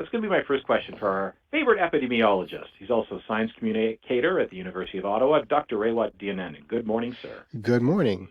That's going to be my first question for our favorite epidemiologist. He's also a science communicator at the University of Ottawa, Dr. Rawat Dionane. Good morning, sir. Good morning.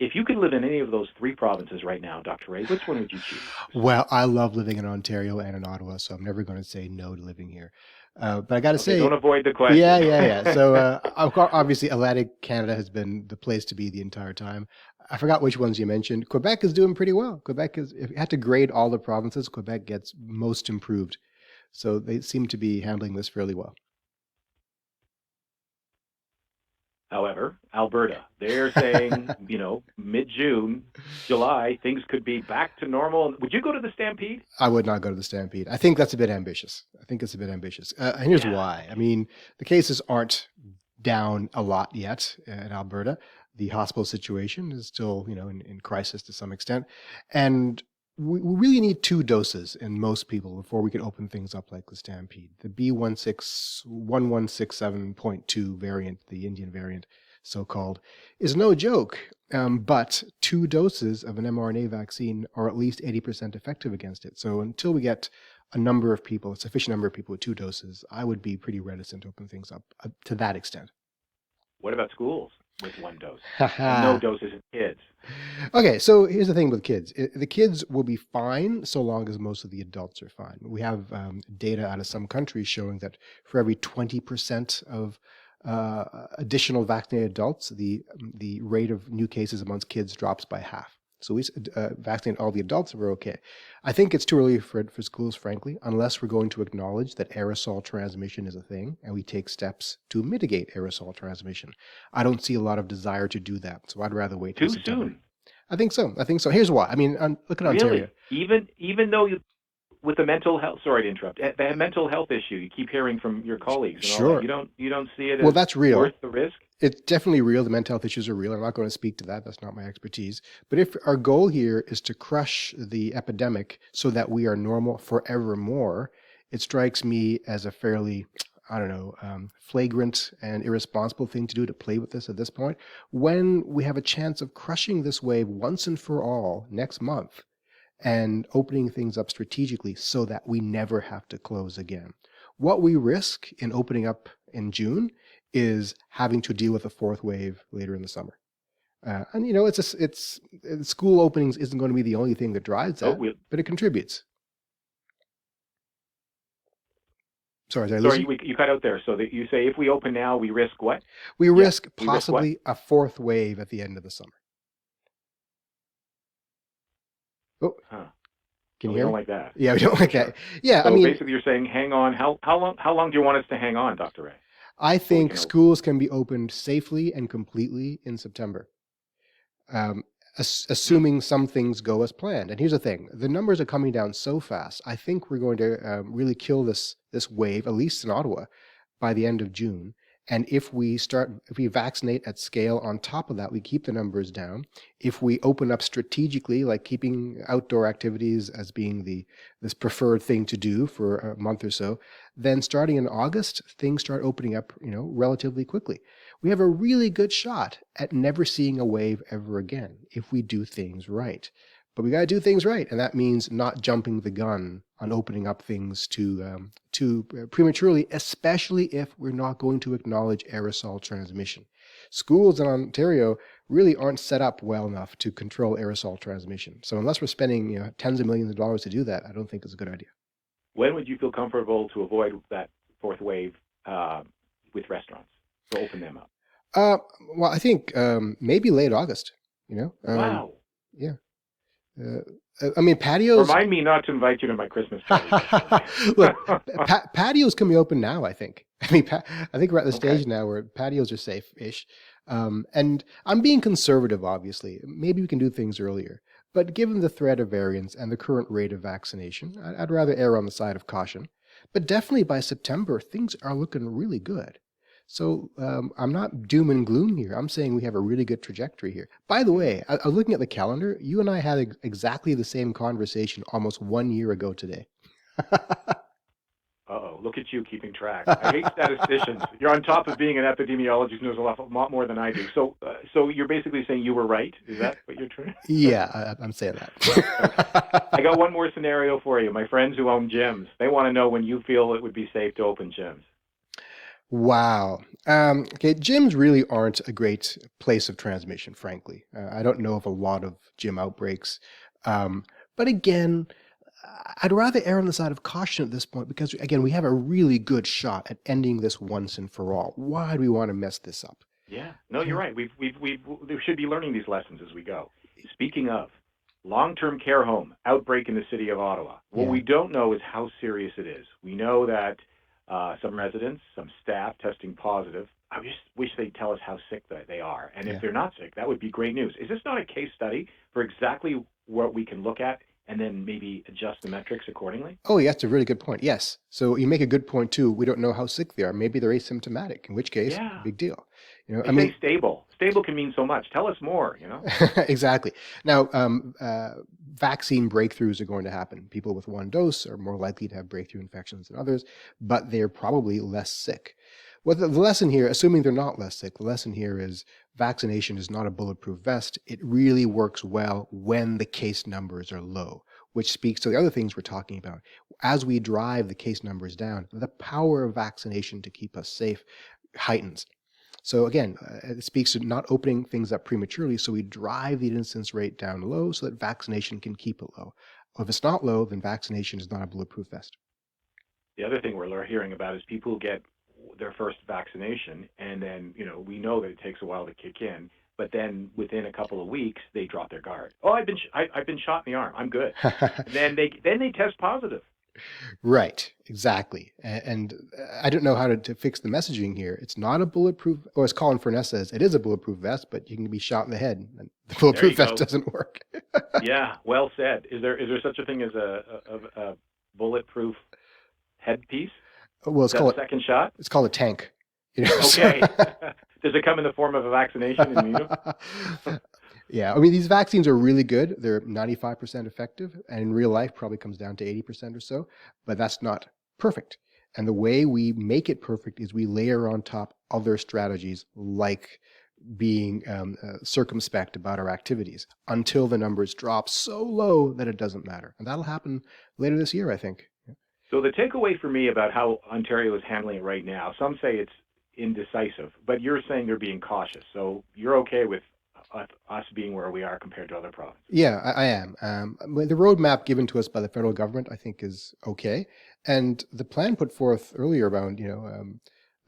If you could live in any of those three provinces right now, Dr. Ray, which one would you choose? Well, I love living in Ontario and in Ottawa, so I'm never going to say no to living here. But I got to Okay, say, don't avoid the question. yeah. So obviously, Atlantic Canada has been the place to be the entire time. I forgot which ones you mentioned. Quebec is doing pretty well. Quebec is, if you had to grade all the provinces, Quebec gets most improved. So they seem to be handling this fairly well. However, Alberta, they're saying, mid-June, July, things could be back to normal. Would you go to the Stampede? I would not go to the Stampede. I think that's a bit ambitious. And here's why. I mean, the cases aren't down a lot yet in Alberta. The hospital situation is still, in crisis to some extent. And we really need 2 doses in most people before we can open things up like the Stampede. The B1167.2 variant, the Indian variant, so-called, is no joke. But 2 doses of an mRNA vaccine are at least 80% effective against it. So until we get a sufficient number of people with 2 doses, I would be pretty reticent to open things up to that extent. What about schools with 1 dose? And no doses in kids. Okay, so here's the thing with kids. The kids will be fine so long as most of the adults are fine. We have data out of some countries showing that for every 20% of additional vaccinated adults, the rate of new cases amongst kids drops by half. So we vaccinate all the adults, and we're okay. I think it's too early for schools, frankly, unless we're going to acknowledge that aerosol transmission is a thing, and we take steps to mitigate aerosol transmission. I don't see a lot of desire to do that, so I'd rather wait till September. Too soon. I think so. Here's why. I mean, look at Ontario. Even though with the mental health, sorry to interrupt, the mental health issue, you keep hearing from your colleagues. And Sure. All that. You don't see it as that's real. Worth the risk? It's definitely real. The mental health issues are real. I'm not going to speak to that. That's not my expertise. But if our goal here is to crush the epidemic so that we are normal forevermore, it strikes me as a fairly, flagrant and irresponsible thing to do to play with this at this point, when we have a chance of crushing this wave once and for all next month and opening things up strategically so that we never have to close again. What we risk in opening up in June is having to deal with a 4th wave later in the summer. It's school openings isn't going to be the only thing that drives that, but it contributes. Sorry, you cut out there. So that you say if we open now, we risk what? We risk possibly a 4th wave at the end of the summer. Oh, can you hear? We don't like that. Yeah, we don't like that. Yeah, so basically, you're saying hang on. How long do you want us to hang on, Dr. Ray? I think schools can be opened safely and completely in September, assuming some things go as planned. And here's the thing: the numbers are coming down so fast. I think we're going to really kill this wave, at least in Ottawa, by the end of June. And if we vaccinate at scale on top of that, we keep the numbers down. If we open up strategically, like keeping outdoor activities as being this preferred thing to do for a month or so, then starting in August, things start opening up, relatively quickly. We have a really good shot at never seeing a wave ever again if we do things right. But we got to do things right, and that means not jumping the gun on opening up things too prematurely, especially if we're not going to acknowledge aerosol transmission. Schools in Ontario really aren't set up well enough to control aerosol transmission. So unless we're spending tens of millions of dollars to do that, I don't think it's a good idea. When would you feel comfortable to avoid that 4th wave with restaurants, to open them up? Well, I think maybe late August. Wow. Yeah. Patios. Remind me not to invite you to my Christmas party. Look, patios can be open now, I think. I think we're at the stage now where patios are safe-ish. And I'm being conservative, obviously. Maybe we can do things earlier. But given the threat of variants and the current rate of vaccination, I'd rather err on the side of caution. But definitely by September, things are looking really good. So I'm not doom and gloom here. I'm saying we have a really good trajectory here. By the way, I was looking at the calendar. You and I had exactly the same conversation almost 1 year ago today. Uh-oh. Look at you keeping track. I hate statisticians. You're on top of being an epidemiologist who knows a lot more than I do. So you're basically saying you were right? Is that what you're trying? Yeah, I'm saying Okay. I that. got one more scenario for you. My friends who own gyms, they want to know when you feel it would be safe to open gyms. Wow. Okay, gyms really aren't a great place of transmission, frankly. I don't know of a lot of gym outbreaks. But again, I'd rather err on the side of caution at this point because, again, we have a really good shot at ending this once and for all. Why do we want to mess this up? Yeah, no, you're right. We should be learning these lessons as we go. Speaking of long-term care home outbreak in the city of Ottawa, what Yeah. we don't know is how serious it is. We know that some residents, some staff testing positive. I just wish they'd tell us how sick they are. And Yeah. if they're not sick, that would be great news. Is this not a case study for exactly what we can look at and then maybe adjust the metrics accordingly? Oh, yeah, that's a really good point. Yes. So you make a good point too. We don't know how sick they are. Maybe they're asymptomatic, in which case, Yeah. big deal. They I mean, say stable. Stable can mean so much. Tell us more, exactly. Now, vaccine breakthroughs are going to happen. People with one dose are more likely to have breakthrough infections than others, but they're probably less sick. Well, the lesson here, assuming they're not less sick, the lesson here is vaccination is not a bulletproof vest. It really works well when the case numbers are low, which speaks to the other things we're talking about. As we drive the case numbers down, the power of vaccination to keep us safe heightens. So again, it speaks to not opening things up prematurely, so we drive the incidence rate down low so that vaccination can keep it low. If it's not low, then vaccination is not a bulletproof vest. The other thing we're hearing about is people who get their first vaccination, and then we know that it takes a while to kick in, but then within a couple of weeks they drop their guard. Oh, I've been shot in the arm. I'm good. And then they test positive. Right, exactly. And I don't know how to fix the messaging here. It's not a bulletproof, or as Colin Furness says, it is a bulletproof vest, but you can be shot in the head. And the bulletproof vest doesn't work. Yeah, well said. Is there such a thing as a bulletproof headpiece? Well, Is that a second shot? It's called a tank. Okay. Does it come in the form of a vaccination in needle? Yeah, I mean, these vaccines are really good. They're 95% effective, and in real life probably comes down to 80% or so, but that's not perfect. And the way we make it perfect is we layer on top other strategies like being circumspect about our activities until the numbers drop so low that it doesn't matter. And that'll happen later this year, I think. So the takeaway for me about how Ontario is handling it right now, some say it's indecisive, but you're saying they're being cautious. So you're okay with us being where we are compared to other provinces? Yeah, I am. The roadmap given to us by the federal government, I think, is okay, and the plan put forth earlier around,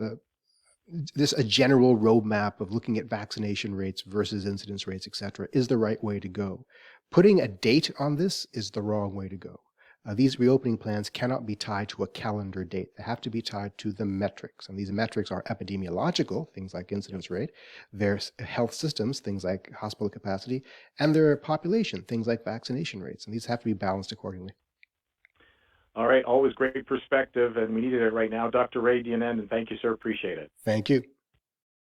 a general roadmap of looking at vaccination rates versus incidence rates, etc., is the right way to go. Putting a date on this is the wrong way to go. These reopening plans cannot be tied to a calendar date. They have to be tied to the metrics. And these metrics are epidemiological, things like incidence rate, their health systems, things like hospital capacity, and their population, things like vaccination rates. And these have to be balanced accordingly. All right. Always great perspective, and we needed it right now. Dr. Ray Dienend, and thank you, sir. Appreciate it. Thank you.